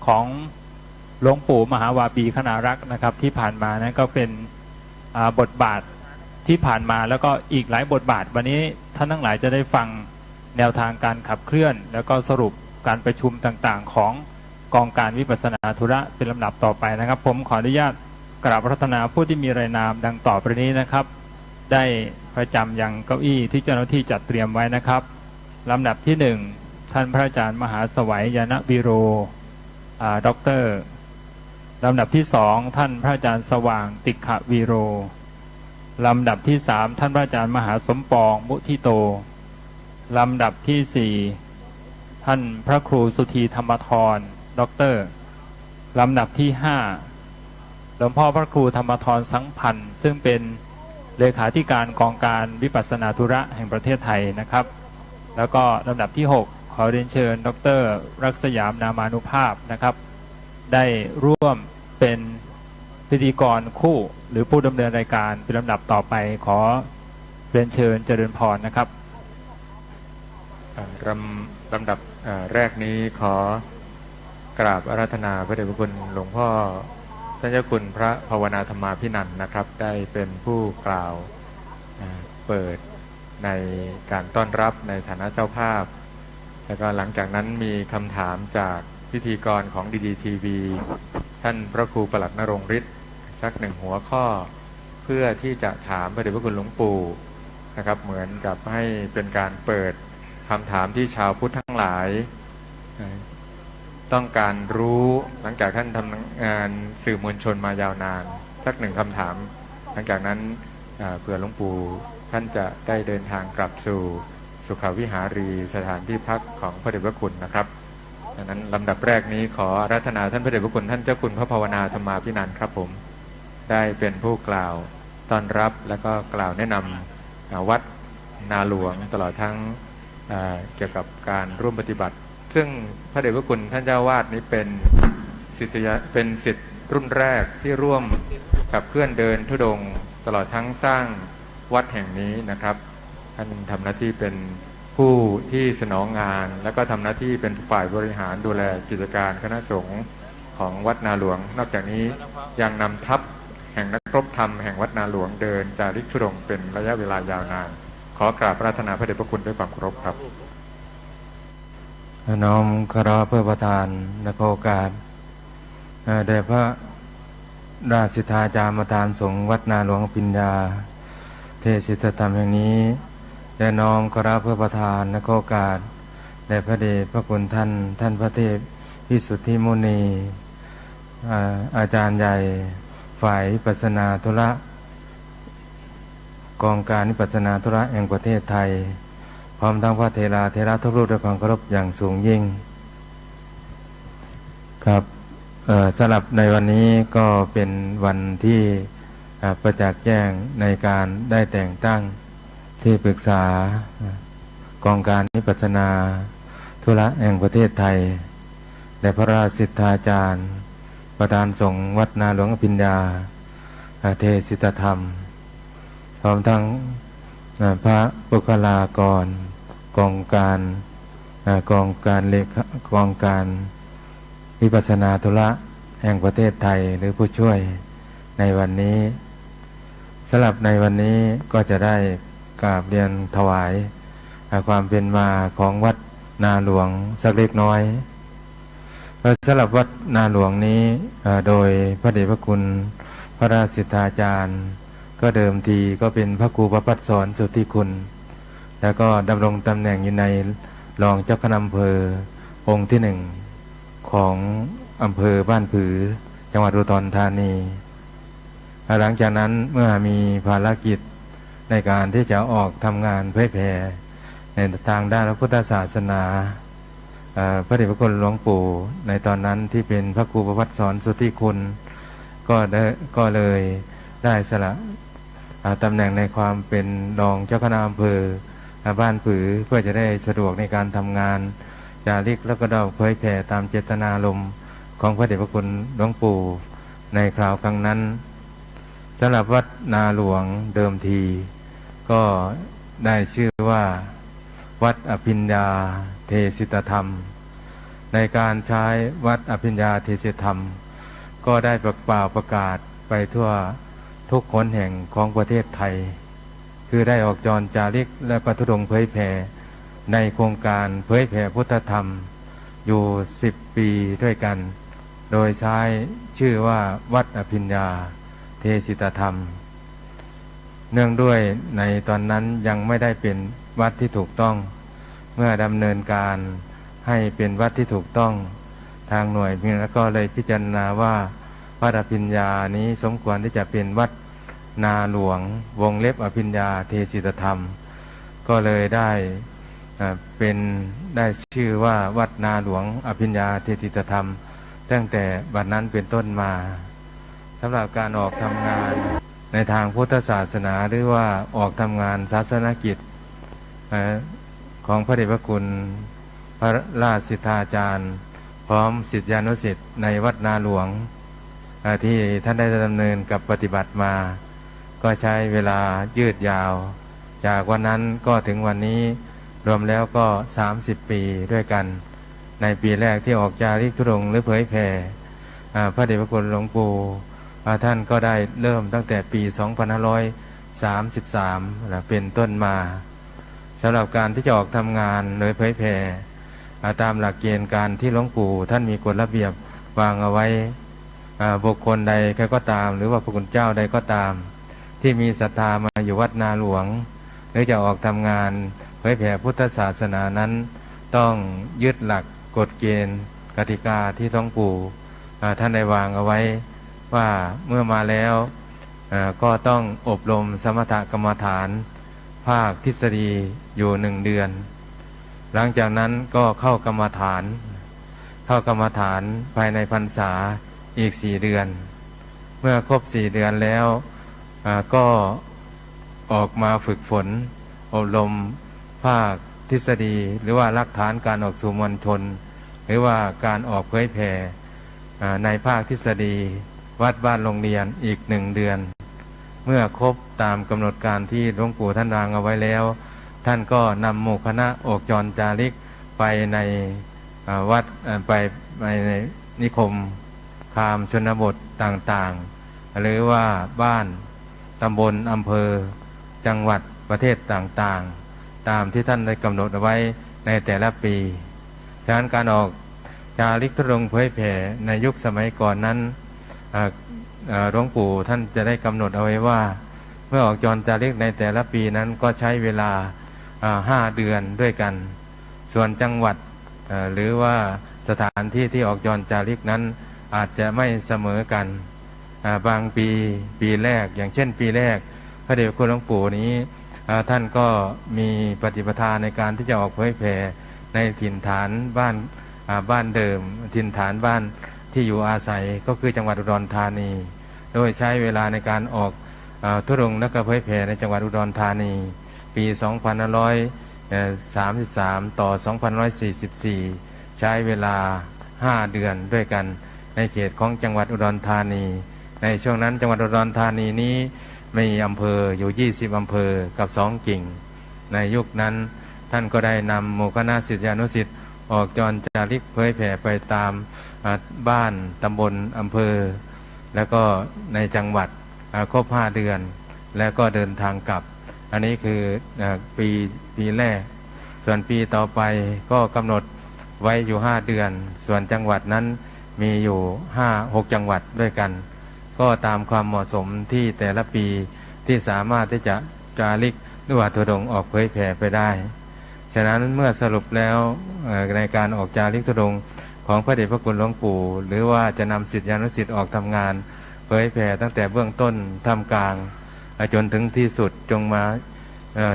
ของหลวงปู่มหาวาปีคณารักษ์นะครับที่ผ่านมานั้นก็เป็นบทบาทที่ผ่านมาแล้วก็อีกหลายบทบาทวันนี้ท่านทั้งหลายจะได้ฟังแนวทางการขับเคลื่อนแล้วก็สรุปการประชุมต่างๆของกองการวิปัสสนาธุระเป็นลำดับต่อไปนะครับผมขออนุญาตกราบอาราธนาผู้ที่มีรายนามดังต่อไปนี้นะครับได้ประจำยังเก้าอี้ที่เจ้าหน้าที่จัดเตรียมไว้นะครับลำดับที่1ท่านพระอาจารย์มหาสวัยยานวิโรด็อกเตอร์ลำดับที่2ท่านพระอาจารย์สว่างติขวีโรลำดับที่3ท่านพระอาจารย์มหาสมปองมุทิโตลำดับที่4ท่านพระครูสุธีธรรมธรด็อกเตอร์ลำดับที่5หลวงพ่อพระครูธรรมธรสังพันธ์ซึ่งเป็นเลขาธิการกองการวิปัสสนาธุระแห่งประเทศไทยนะครับแล้วก็ลำดับที่6ขอเรียนเชิญดร.รักษยามนามานุภาพนะครับได้ร่วมเป็นพิธีกรคู่หรือผู้ดำเนินรายการเป็นลำดับต่อไปขอเรียนเชิญเจริญพรนะครับลำดับแรกนี้ขอกราบอาราธนาพระเดชพระคุณหลวงพ่อท่านเจ้าคุณพระภาวนาธรรมาภินันท์นะครับได้เป็นผู้กล่าวเปิดในการต้อนรับในฐานะเจ้าภาพแล้วก็หลังจากนั้นมีคำถามจากพิธีกรของดีทีวีท่านพระครูปลัดนรงฤทธิ์สัก1หัวข้อเพื่อที่จะถามพระเดชพระคุณหลวงปู่นะครับเหมือนกับให้เป็นการเปิดคำถามที่ชาวพุทธทั้งหลายต้องการรู้หลังจากท่านทำงานสื่อมวลชนมายาวนานสัก1คำถามหลังจากนั้นเผื่อหลวงปู่ท่านจะได้เดินทางกลับสู่สุขวิหารีสถานที่พักของพระเดชพระคุณนะครับดังนั้นลำดับแรกนี้ขออาราธนาท่านพระเดชพระคุณท่านเจ้าคุณพระภาวนาธรรมาภินันท์ครับผมได้เป็นผู้กล่าวต้อนรับและก็กล่าวแนะนำวัดนาหลวงตลอดทั้งเกี่ยวกับการร่วมปฏิบัติซึ่งพระเดชพระคุณท่านเจ้าวาดนี้เป็นศิษย์รุ่นแรกที่ร่วมกับเคลื่อนเดินธุดงค์ตลอดทั้งสร้างวัดแห่งนี้นะครับท่านทำหน้าที่เป็นผู้ที่สนองงานแล้วก็ทำหน้าที่เป็นฝ่ายบริหารดูแลกิจการคณะสงฆ์ของวัดนาหลวงนอกจากนี้ยังนำทัพแห่งนักรบธรรมแห่งวัดนาหลวงเดินจาริกธุดงค์เป็นระยะเวลายาวนานขอกราบปรารถนาพระเดชพระคุณด้วยความเคารพครับน้อมคารวะเพื่อประทานในโอกาสแด่พระ ราชทาจามทานสงฆ์วัดนาหลวงปิญญาเทศิตธรรมแห่งนี้ได้น้อมขอรับเพื่อประทานและโอกาสแด่พระเดชพระคุณท่านพระเทพวิสุทธิมุนีอาจารย์ใหญ่ฝ่ายวิปัสสนาธุระกองการวิปัสสนาธุระแห่งประเทศไทยพร้อมทั้งพระเถระทุกรูปด้วยความเคารพอย่างสูงยิ่งครับสำหรับในวันนี้ก็เป็นวันที่ประจักษ์แจ้งในการได้แต่งตั้งที่ปรึกษากองการวิปัสสนาธุระแห่งประเทศไทยและพระราชสิทธาจารย์ประธานสงฆ์วัดนาหลวงปิญญาเทศิตธรรมพร้อมทั้งพระบุคลากรกองการวิปัสสนาธุระแห่งประเทศไทยหรือผู้ช่วยในวันนี้สำหรับในวันนี้ก็จะได้กราบเรียนถวายความเป็นมาของวัดนาหลวงสักเล็กน้อยสำหรับวัดนาหลวงนี้โดยพระเดชพระคุณพระราชสิทธาจารย์ก็เดิมทีก็เป็นพระครูประภัสสรสุทธิคุณแล้วก็ดำรงตำแหน่งอยู่ในรองเจ้าคณะอำเภอองค์ที่หนึ่งของอำเภอบ้านผือจังหวัดอุดรธานีหลังจากนั้นเมื่อมีภารกิจในการที่จะออกทำงานเผยแผ่ในทางด้านพระพุทธศาสนาพระเดชพระคุณหลวงปู่ในตอนนั้นที่เป็นพระครูประภัสสรสุทธิคุณก็เลยได้สละตำแหน่งในความเป็นรองเจ้าคณะอำเภอบ้านผือเพื่อจะได้สะดวกในการทำงานจาริกแล้วก็ได้เผยแผ่ตามเจตนารมณ์ของพระเดชพระคุณหลวงปู่ในคราวครั้งนั้นสำหรับวัดนาหลวงเดิมทีก็ได้ชื่อว่าวัดอภิญญาเทศิตธรรมในการใช้วัดอภิญญาเทศิตธรรมก็ได้ประกาศไปทั่วทุกหนแห่งของประเทศไทยคือได้ออกจรจาริกและก็ธุดงค์เผยแผ่ในโครงการเผยแผ่พุทธธรรมอยู่10 ปีด้วยกันโดยใช้ชื่อว่าวัดอภิญญาเทศิตธรรมเนื่องด้วยในตอนนั้นยังไม่ได้เป็นวัดที่ถูกต้องเมื่อดำเนินการให้เป็นวัดที่ถูกต้องทางหน่วยแล้วก็เลยพิจารณาว่าวัดอภิญญานี้สมควรที่จะเป็นวัดนาหลวงวงเล็บอภิญญาเทศิตธรรมก็เลยได้ชื่อว่าวัดนาหลวงอภิญญาเทศิตธรรมตั้งแต่บัดนั้นเป็นต้นมาสำหรับการออกทำงานในทางพุทธศาสนาหรือว่าออกทำงานศาสนกิจของพระเดชพระคุณพระราชสิทธาจารย์พร้อมศิษยานุศิษย์ในวัดนาหลวงที่ท่านได้ดำเนินกับปฏิบัติมาก็ใช้เวลายืดยาวจากวันนั้นก็ถึงวันนี้รวมแล้วก็30 ปีด้วยกันในปีแรกที่ออกจาริกธุดงค์หรือเผยแผ่พระเดชพระคุณหลวงปู่ท่านก็ได้เริ่มตั้งแต่ปี 2533 เป็นต้นมาสำหรับการที่จะออกทำงานโดยเผยแผ่ตามหลักเกณฑ์การที่หลวงปู่ท่านมีกฎระเบียบวางเอาไว้บุคคลใดใครก็ตามหรือว่าพระคุณเจ้าใดก็ตามที่มีศรัทธามาอยู่วัดนาหลวงหรือจะออกทำงานเผยแผ่พุทธศาสนานั้นต้องยึดหลักกฎเกณฑ์กติกาที่หลวงปู่ท่านได้วางเอาไว้ว่าเมื่อมาแล้วก็ต้องอบรมสมถกรรมฐานภาคทฤษฎีอยู่1 เดือนหลังจากนั้นก็เข้ากรรมฐานภายในพรรษาอีก4 เดือนเมื่อครบ4 เดือนแล้วก็ออกมาฝึกฝนอบรมภาคทฤษฎีหรือว่าหลักฐานการออกสู่มวลชนหรือว่าการออกเผยแผ่ในภาคทฤษฎีวัดบ้านโรงเรียนอีก1 เดือนเมื่อครบตามกำหนดการที่หลวงปู่ท่านวางเอาไว้แล้วท่านก็นำหมู่คณะออกจรจาริกไปในวัดไปในนิคมคามชนบทต่างๆหรือว่าบ้านตำบลอำเภอจังหวัดประเทศต่างๆตามที่ท่านได้กำหนดเอาไว้ในแต่ละปีฉะนั้นการออกจาริกธุดงค์เผยแผ่ในยุคสมัยก่อนนั้น หลวงปู่ท่านจะได้กำหนดเอาไว้ว่าเมื่อออกจรจาริกในแต่ละปีนั้นก็ใช้เวลา5 เดือนด้วยกัน ส่วนจังหวัดหรือว่าสถานที่ที่ออกจรจาริกนั้นอาจจะไม่เสมอกันบางปีแรกอย่างเช่นปีแรกพระเดชคุณหลวงปู่นี้ท่านก็มีปฏิปทาในการที่จะออกเผยแผ่ในถิ่นฐานบ้านเดิมถิ่นฐานบ้านที่อยู่อาศัยก็คือจังหวัดอุดรธานีโดยใช้เวลาในการออกธุดงค์และก็เผยแผ่ในจังหวัดอุดรธานีปี 2533 ต่อ 2544 ใช้เวลา 5 เดือนด้วยกันในเขตของจังหวัดอุดรธานีในช่วงนั้นจังหวัดอุดรธานีนี้มีอำเภออยู่20 อำเภอกับ2 กิ่งในยุคนั้นท่านก็ได้นำหมู่คณะศิษยานุศิษย์ออกจรจาริกเผยแผ่ไปตามบ้านตำบลอำเภอแล้วก็ในจังหวัดครบ 5 เดือนแล้วก็เดินทางกลับอันนี้คือปีแรกส่วนปีต่อไปก็กำหนดไว้อยู่5 เดือนส่วนจังหวัดนั้นมีอยู่6 จังหวัดด้วยกันก็ตามความเหมาะสมที่แต่ละปีที่สามารถที่จะจาริกหรือว่าธุดงค์ออกเผยแผ่ไปได้ฉะนั้นเมื่อสรุปแล้วในการออกจาริกธุดงค์ของพระเดชพระคุณหลวงปู่หรือว่าจะนำศิษยานุศิษย์ออกทำงานเผยแผ่ตั้งแต่เบื้องต้นท่ามกลางจนถึงที่สุดจงมา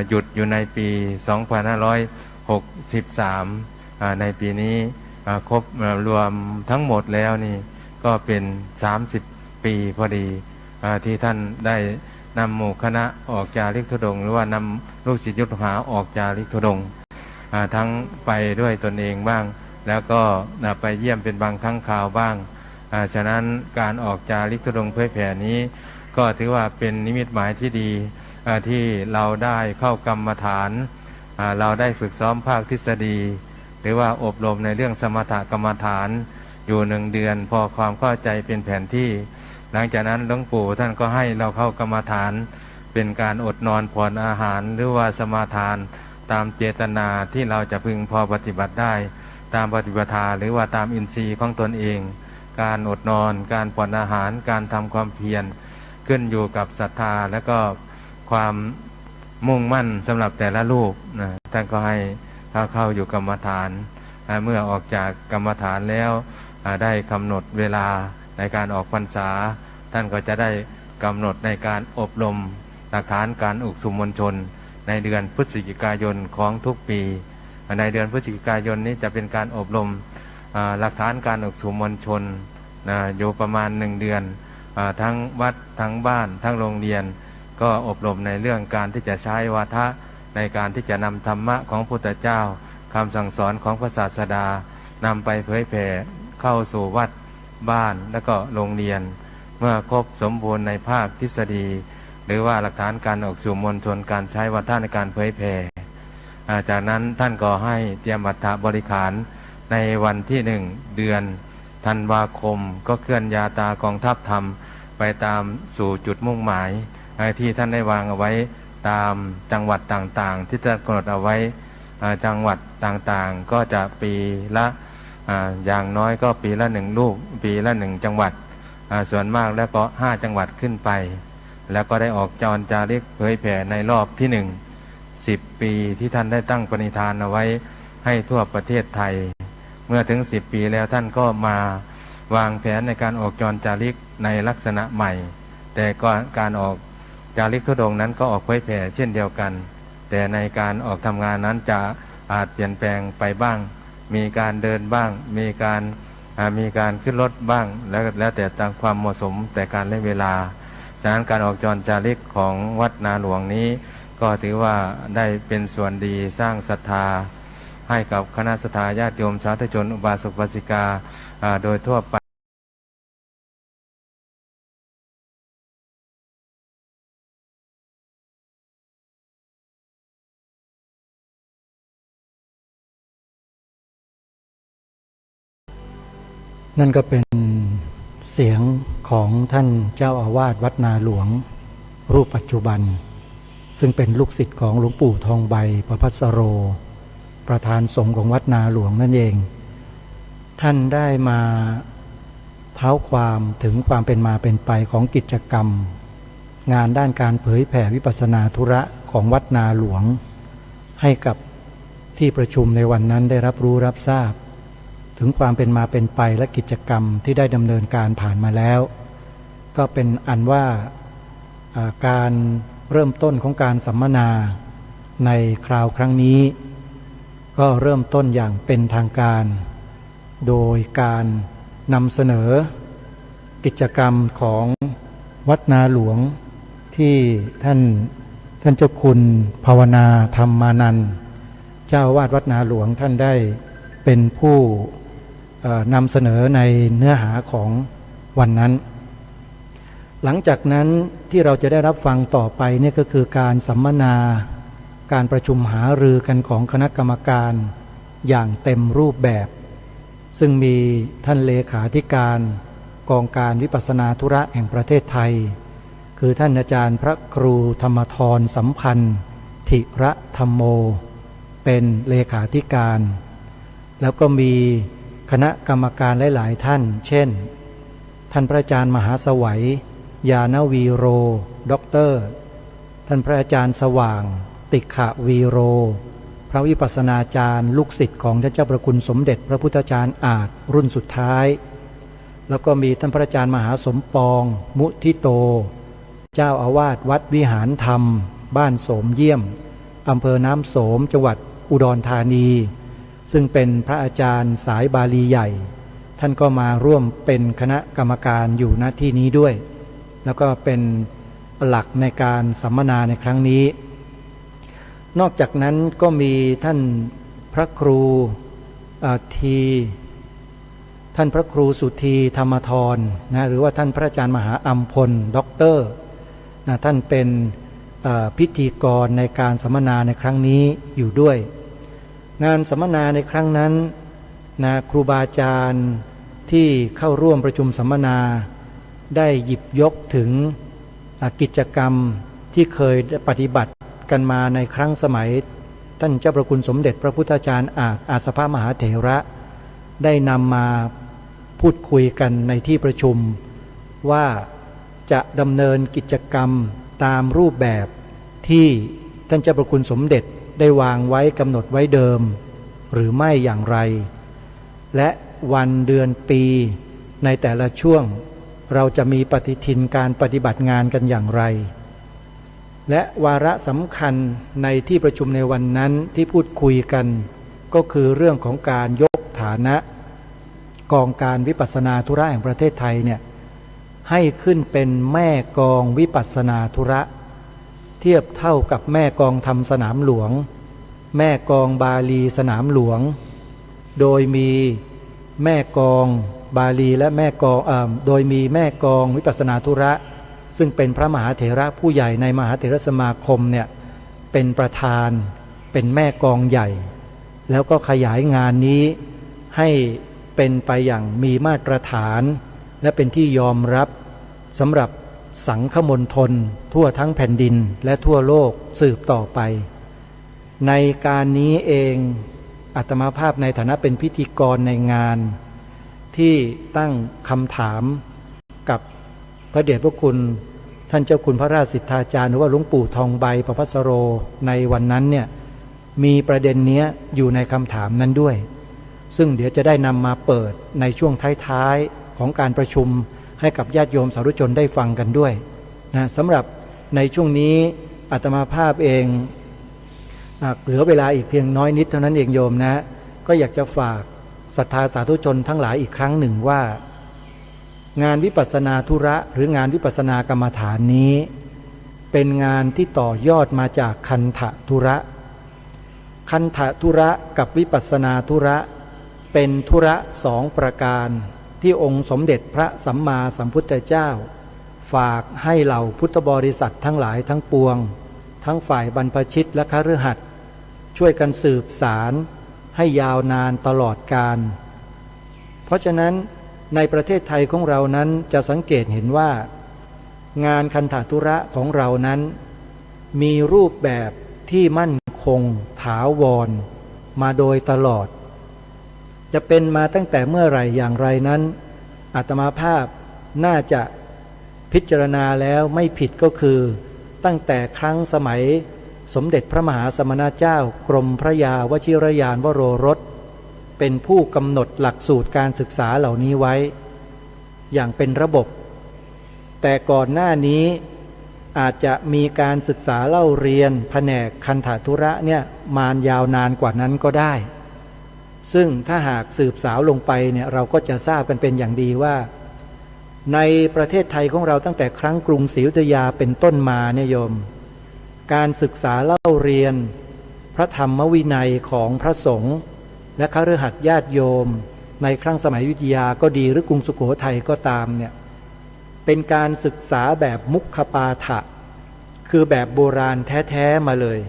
หยุดอยู่ในปี 2563 ในปีนี้ครบรวมทั้งหมดแล้วนี่ก็เป็น30 ปีพอดีที่ท่านได้นำหมู่คณะออกจาริกธุดงค์หรือว่านำลูกศิษย์ลูกหาออกจาริกธุดงค์ทั้งไปด้วยตนเองบ้างแล้วก็ไปเยี่ยมเป็นบางครั้งคราวบ้างฉะนั้นการออกจาริกธุดงค์เผยแผ่นี้ก็ถือว่าเป็นนิมิตหมายที่ดีที่เราได้เข้ากรรมฐานเราได้ฝึกซ้อมภาคทฤษฎีหรือว่าอบรมในเรื่องสมถกรรมฐานอยู่1 เดือนพอความเข้าใจเป็นแผนที่หลังจากนั้นหลวงปู่ท่านก็ให้เราเข้ากรรมฐานเป็นการอดนอนผ่อนอาหารหรือว่าสมาทานตามเจตนาที่เราจะพึงพอปฏิบัติได้ตามปฏิปทาหรือว่าตามอินทรีย์ของตนเองการอดนอนการผ่อนอาหารการทำความเพียรขึ้นอยู่กับศรัทธาและก็ความมุ่งมั่นสำหรับแต่ละรูปท่านก็ให้เข้าอยู่กรรมฐานเมื่อออกจากกรรมฐานแล้วได้กำหนดเวลาในการออกพรรษาท่านก็จะได้กำหนดในการอบรมหลักฐานการอุกษุมวลชนในเดือนพฤศจิกายนของทุกปีในเดือนพฤศจิกายนนี้จะเป็นการอบรมหลักฐานการอุกษุมวลชนอยู่ประมาณ1 เดือนทั้งวัดทั้งบ้านทั้งโรงเรียนก็อบรมในเรื่องการที่จะใช้วาทะในการที่จะนำธรรมะของพุทธเจ้าคำสั่งสอนของพระศาสดานำไปเผยแผ่เข้าสู่วัดบ้านและก็โรงเรียนเมื่อครบสมบูรณ์ในภาคทฤษฎีหรือว่าหลักฐานการออกสู่มวลชนการใช้วาทะในการเผยแผ่จากนั้นท่านก็ให้เตรียมอัฐบริขารในวันที่1 เดือนธันวาคมก็เคลื่อนยาตากองทัพธรรมไปตามสู่จุดมุ่งหมายที่ท่านได้วางเอาไว้ตามจังหวัดต่างๆที่ท่านกำหนดเอาไว้จังหวัดต่างๆก็จะปีละอย่างน้อยก็ปีละ1 ลูกปีละ1 จังหวัดส่วนมากแล้วก็5 จังหวัดขึ้นไปแล้วก็ได้ออกจรจาริกเผยแผ่ในรอบที่10 ปีที่ท่านได้ตั้งปณิธานเอาไว้ให้ทั่วประเทศไทยเมื่อถึง10 ปีแล้วท่านก็มาวางแผนในการออกจรจาริกในลักษณะใหม่แต่การออกจาริกธุดงค์นั้นก็ออกเผยแผ่เช่นเดียวกันแต่ในการออกทำงานนั้นจะอาจเปลี่ยนแปลงไปบ้างมีการเดินบ้างมีการขึ้นรถบ้างแล้วแต่ตามความเหมาะสมแต่การและเวลาฉะนั้นการออกจรจาริกของวัดนาหลวงนี้ก็ถือว่าได้เป็นส่วนดีสร้างศรัทธาให้กับคณะสัตยาติโยมสาธุชนอุบาสกอุบาสิกาโดยทั่วไปนั่นก็เป็นเสียงของท่านเจ้าอาวาสวัดนาหลวงรูปปัจจุบันซึ่งเป็นลูกศิษย์ของหลวงปู่ทองใบประภัสโรประธานสงฆ์ของวัดนาหลวงนั่นเองท่านได้มา เท้าความถึงความเป็นมาเป็นไปของกิจกรรมงานด้านการเผยแผ่วิปัสสนาธุระของวัดนาหลวงให้กับที่ประชุมในวันนั้นได้รับรู้รับทราบถึงความเป็นมาเป็นไปและกิจกรรมที่ได้ดำเนินการผ่านมาแล้วก็เป็นอันว่าการเริ่มต้นของการสัมมนาในคราวครั้งนี้ก็เริ่มต้นอย่างเป็นทางการโดยการนำเสนอกิจกรรมของวัดนาหลวงที่ท่านเจ้าคุณภาวนาธรรมานันท์เจ้าอาวาสวัดนาหลวงท่านได้เป็นผู้นำเสนอในเนื้อหาของวันนั้นหลังจากนั้นที่เราจะได้รับฟังต่อไปเนี่ยก็คือการสัมมนาการประชุมหารือกันของคณะกรรมการอย่างเต็มรูปแบบซึ่งมีท่านเลขาธิการกองการวิปัสสนาธุระแห่งประเทศไทยคือท่านอาจารย์พระครูธรรมธรสัมพันธ์ธิระธรรมโมเป็นเลขาธิการแล้วก็มีคณะกรรมการหลายๆท่านเช่นท่านพระอาจารย์มหาสวัยยานวีโรด็อกเตอร์ท่านพระอาจารย์สว่างติขวีโรพระวิปัสสนาจารย์ลูกศิษย์ของท่านเจ้าประคุณสมเด็จพระพุทธจารย์อาจรุ่นสุดท้ายแล้วก็มีท่านพระอาจารย์มหาสมปองมุทิโตเจ้าอาวาสวัดวิหารธรรมบ้านโสมเยี่ยมอำเภอน้ำโสมจังหวัดอุดรธานีซึ่งเป็นพระอาจารย์สายบาลีใหญ่ท่านก็มาร่วมเป็นคณะกรรมการอยู่ณที่นี้ด้วยแล้วก็เป็นหลักในการสัมมนาในครั้งนี้นอกจากนั้นก็มีท่านพระครูท่านพระครูสุธีธรรมธรนะหรือว่าท่านพระอาจารย์มหาอัมพลด็อกเตอร์นะท่านเป็นพิธีกรในการสัมมนาในครั้งนี้อยู่ด้วยงานสัมมนาในครั้งนั้นนะครูบาอาจารย์ที่เข้าร่วมประชุมสัมมนาได้หยิบยกถึงกิจกรรมที่เคยปฏิบัติกันมาในครั้งสมัยท่านเจ้าประคุณสมเด็จพระพุทธจารย์อาสภมหาเถระได้นำมาพูดคุยกันในที่ประชุมว่าจะดำเนินกิจกรรมตามรูปแบบที่ท่านเจ้าประคุณสมเด็จได้วางไว้กำหนดไว้เดิมหรือไม่อย่างไรและวันเดือนปีในแต่ละช่วงเราจะมีปฏิทินการปฏิบัติงานกันอย่างไรและวาระสำคัญในที่ประชุมในวันนั้นที่พูดคุยกันก็คือเรื่องของการยกฐานะกองการวิปัสสนาธุระแห่งประเทศไทยเนี่ยให้ขึ้นเป็นแม่กองวิปัสสนาธุระเทียบเท่ากับแม่กองธรรมสนามหลวงแม่กองบาลีสนามหลวงโดยมีแม่กองบาลีและแม่กองโดยมีแม่กองวิปัสสนาธุระซึ่งเป็นพระมหาเถระผู้ใหญ่ในมหาเถรสมาคมเนี่ยเป็นประธานเป็นแม่กองใหญ่แล้วก็ขยายงานนี้ให้เป็นไปอย่างมีมาตรฐานและเป็นที่ยอมรับสำหรับสังฆมณฑลทั่วทั้งแผ่นดินและทั่วโลกสืบต่อไปในการนี้เองอาตมาภาพในฐานะเป็นพิธีกรในงานที่ตั้งคำถามกับพระเดชพระคุณท่านเจ้าคุณพระราชสิทธาจารย์หรือว่าหลวงปู่ทองใบประภัสโรในวันนั้นเนี่ยมีประเด็นนี้อยู่ในคำถามนั้นด้วยซึ่งเดี๋ยวจะได้นำมาเปิดในช่วงท้ายๆของการประชุมให้กับญาติโยมสาธุชนได้ฟังกันด้วยนะสำหรับในช่วงนี้อาตมาภาพเองเหลือเวลาอีกเพียงน้อยนิดเท่านั้นเองโยมนะก็อยากจะฝากศรัทธาสาธุชนทั้งหลายอีกครั้งหนึ่งว่างานวิปัสสนาธุระหรืองานวิปัสสนากรรมฐานนี้เป็นงานที่ต่อยอดมาจากคันธธุระคันธธุระกับวิปัสสนาธุระเป็นธุระสองประการที่องค์สมเด็จพระสัมมาสัมพุทธเจ้าฝากให้เหล่าพุทธบริษัททั้งหลายทั้งปวงทั้งฝ่ายบรรพชิตและคฤหัสถ์ช่วยกันสืบสารให้ยาวนานตลอดกาลเพราะฉะนั้นในประเทศไทยของเรานั้นจะสังเกตเห็นว่างานคันธธุระของเรานั้นมีรูปแบบที่มั่นคงถาวรมาโดยตลอดจะเป็นมาตั้งแต่เมื่อไหร่อย่างไรนั้น อาตมาภาพน่าจะพิจารณาแล้วไม่ผิดก็คือตั้งแต่ครั้งสมัยสมเด็จพระมหาสมณเจ้ากรมพระยาวชิรยานวโรรสเป็นผู้กำหนดหลักสูตรการศึกษาเหล่านี้ไว้อย่างเป็นระบบ แต่ก่อนหน้านี้อาจจะมีการศึกษาเล่าเรียนแผนกคันธทุระเนี่ยมายาวนานกว่านั้นก็ได้ซึ่งถ้าหากสืบสาวลงไปเนี่ยเราก็จะทราบกันเป็นอย่างดีว่าในประเทศไทยของเราตั้งแต่ครั้งกรุงศรีอยุธยาเป็นต้นมาเนี่ยโยมการศึกษาเล่าเรียนพระธรรมวินัยของพระสงฆ์และคฤหัสถ์ญาติโยมในครั้งสมัยอยุธยาก็ดีหรือกรุงสุโขทัยก็ตามเนี่ยเป็นการศึกษาแบบมุขปาฐะคือแบบโบราณแท้ๆมาเลย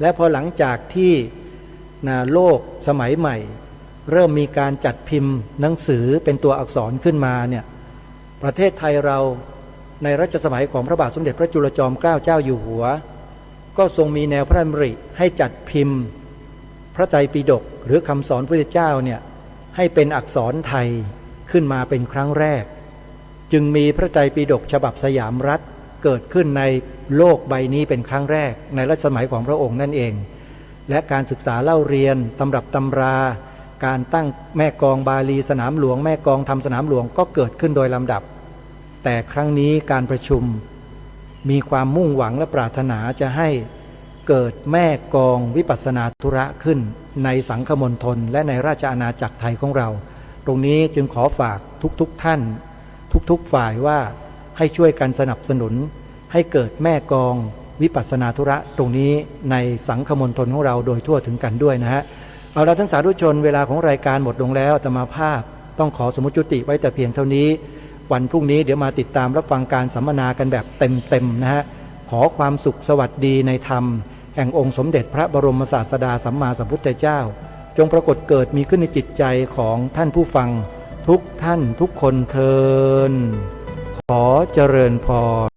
และพอหลังจากที่โลกสมัยใหม่เริ่มมีการจัดพิมพ์หนังสือเป็นตัวอักษรขึ้นมาเนี่ยประเทศไทยเราในรัชสมัยของพระบาทสมเด็จพระจุลจอมเกล้าเจ้าอยู่หัวก็ทรงมีแนวพระดำริให้จัดพิมพ์พระไตรปิฎกหรือคำสอนพระพุทธเจ้าเนี่ยให้เป็นอักษรไทยขึ้นมาเป็นครั้งแรกจึงมีพระไตรปิฎกฉบับสยามรัฐเกิดขึ้นในโลกใบนี้เป็นครั้งแรกในรัชสมัยของพระองค์นั่นเองและการศึกษาเล่าเรียนตำรับตำราการตั้งแม่กองบาลีสนามหลวงแม่กองทำสนามหลวงก็เกิดขึ้นโดยลำดับแต่ครั้งนี้การประชุมมีความมุ่งหวังและปรารถนาจะให้เกิดแม่กองวิปัสสนาธุระขึ้นในสังฆมณฑลและในราชอาณาจักรไทยของเราตรงนี้จึงขอฝากทุกท่านทุกฝ่ายว่าให้ช่วยกันสนับสนุนให้เกิดแม่กองวิปัสสนาธุระตรงนี้ในสังฆมณฑลของเราโดยทั่วถึงกันด้วยนะฮะเอาละท่านสาธุชนเวลาของรายการหมดลงแล้วอาตมาภาพต้องขอสมมุติจุติไว้แต่เพียงเท่านี้วันพรุ่งนี้เดี๋ยวมาติดตามรับฟังการสัมมนากันแบบเต็มๆนะฮะขอความสุขสวัสดีในธรรมแห่งองค์สมเด็จพระบรมศาสดาสัมมาสัมพุทธเจ้าจงปรากฏเกิดมีขึ้นในจิตใจของท่านผู้ฟังทุกท่านทุกคนเทินขอเจริญพร